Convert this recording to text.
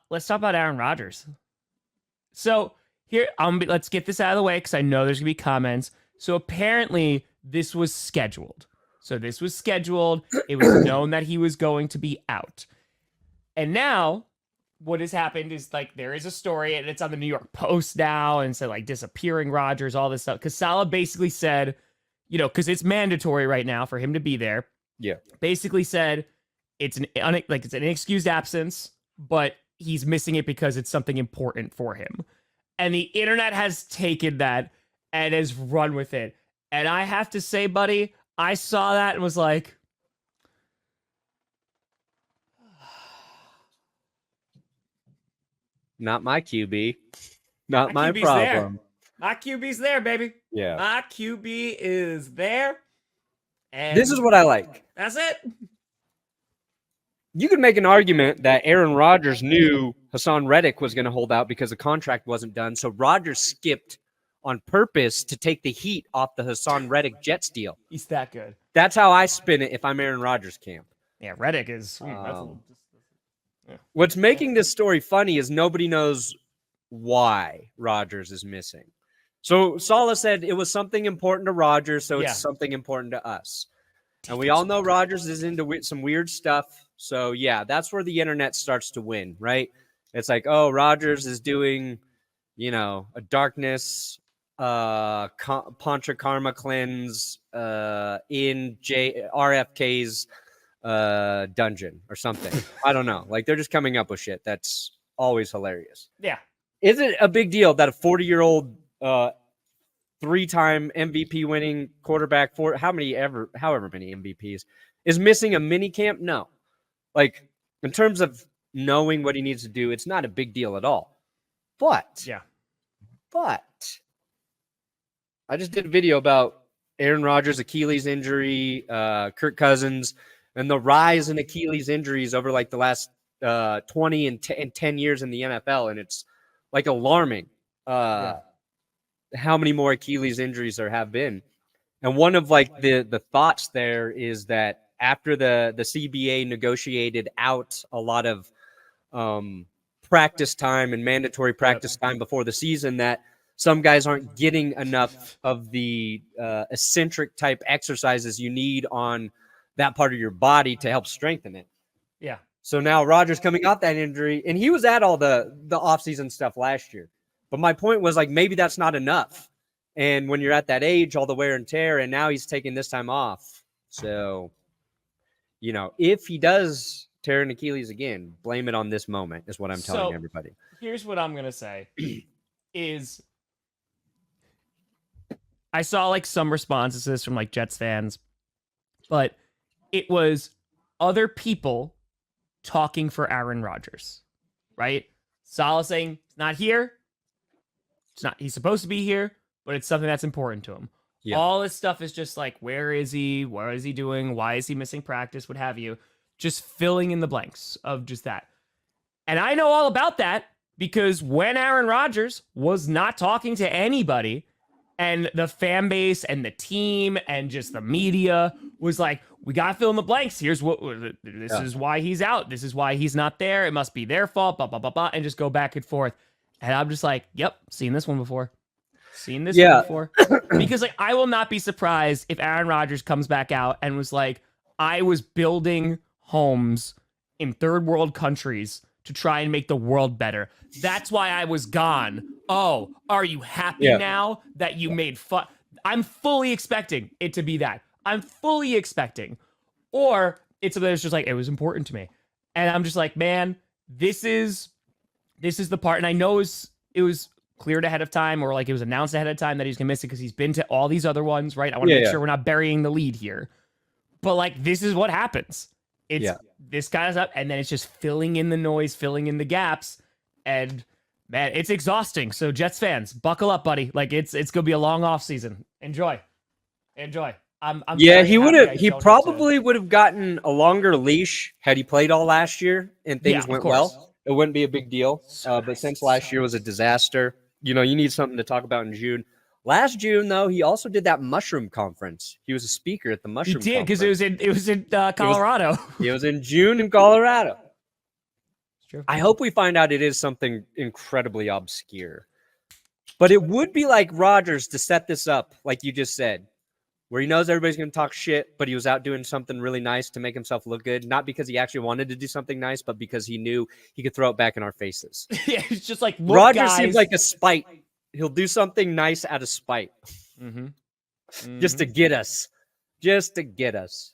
Let's talk about Aaron Rodgers. So here, let's get this out of the way because I know there's gonna be comments. So apparently this was scheduled. It was known that he was going to be out. And now what has happened is like there is a story and it's on the New York Post now and said like disappearing Rodgers, all this stuff. Because Saleh basically said, because it's mandatory right now for him to be there. Yeah. Basically said it's an inexcused absence, but he's missing it because it's something important for him. And the internet has taken that and has run with it. And I have to say, buddy, I saw that and was like, not my QB. Not my QB's problem. There. My QB's there, baby. Yeah. My QB is there. And this is what I like. That's it. You could make an argument that Aaron Rodgers knew Hassan Reddick was going to hold out because the contract wasn't done. So Rodgers skipped on purpose to take the heat off the Hassan Reddick Jets deal. He's that good. That's how I spin it if I'm Aaron Rodgers' camp. Yeah, Reddick is... What's making this story funny is nobody knows why Rodgers is missing. So Saleh said it was something important to Rodgers, so it's something important to us. And we all know Rodgers is into some weird stuff. So, yeah, that's where the internet starts to win, right? It's like, oh, Rodgers is doing, a darkness, Pancha Karma cleanse in RFK's dungeon or something. I don't know. Like, they're just coming up with shit. That's always hilarious. Yeah. Is it a big deal that a 40-year-old three-time MVP winning quarterback, however many MVPs, is missing a mini camp? No. Like, in terms of knowing what he needs to do, it's not a big deal at all. But I just did a video about Aaron Rodgers' Achilles injury, Kirk Cousins, and the rise in Achilles injuries over like the last 20 and 10 years in the NFL. And it's like alarming how many more Achilles injuries there have been. And one of like the thoughts there is that after the CBA negotiated out a lot of practice time and mandatory practice time before the season, that some guys aren't getting enough of the eccentric type exercises you need on that part of your body to help strengthen it. Yeah. So now Rodgers coming off that injury, and he was at all the offseason stuff last year. But my point was like maybe that's not enough. And when you're at that age, all the wear and tear, and now he's taking this time off. So, if he does tear an Achilles again, blame it on this moment is what I'm telling everybody. Here's what I'm going to say is I saw like some responses to this from like Jets fans, but it was other people talking for Aaron Rodgers, right? Saleh saying it's not here. He's supposed to be here, but it's something that's important to him. Yeah. All this stuff is just like, where is he? What is he doing? Why is he missing practice? What have you? Just filling in the blanks of just that. And I know all about that because when Aaron Rodgers was not talking to anybody and the fan base and the team and just the media was like, we got to fill in the blanks. Here's what, this is why he's out. This is why he's not there. It must be their fault, blah, blah, blah, blah, and just go back and forth. And I'm just like, yep, seen this one before. One before. Because like, I will not be surprised if Aaron Rodgers comes back out and was like, I was building homes in third world countries to try and make the world better. That's why I was gone. Oh, are you happy now that you made fun? I'm fully expecting it to be that. I'm fully expecting. Or it's something that's just like, it was important to me. And I'm just like, man, this is the part. And I know it was cleared ahead of time, or like it was announced ahead of time that he's gonna miss it because he's been to all these other ones, right? I want to make sure we're not burying the lead here. But like, this is what happens. It's this guy's up, and then it's just filling in the noise, filling in the gaps, and man, it's exhausting. So Jets fans, buckle up, buddy. Like it's gonna be a long off season. Enjoy. He probably would have gotten a longer leash had he played all last year and things went well. It wouldn't be a big deal. But since last year was a disaster, you need something to talk about in June. Last June, though, he also did that mushroom conference. He was a speaker at the mushroom conference. He did, because it was in Colorado. It was in June in Colorado. True. I hope we find out it is something incredibly obscure. But it would be like Rodgers to set this up, like you just said, where he knows everybody's going to talk shit, but he was out doing something really nice to make himself look good. Not because he actually wanted to do something nice, but because he knew he could throw it back in our faces. Yeah, it's just like, look, Rodgers guys. seems like a spite. He'll do something nice out of spite. Mm-hmm. Just to get us. Just to get us.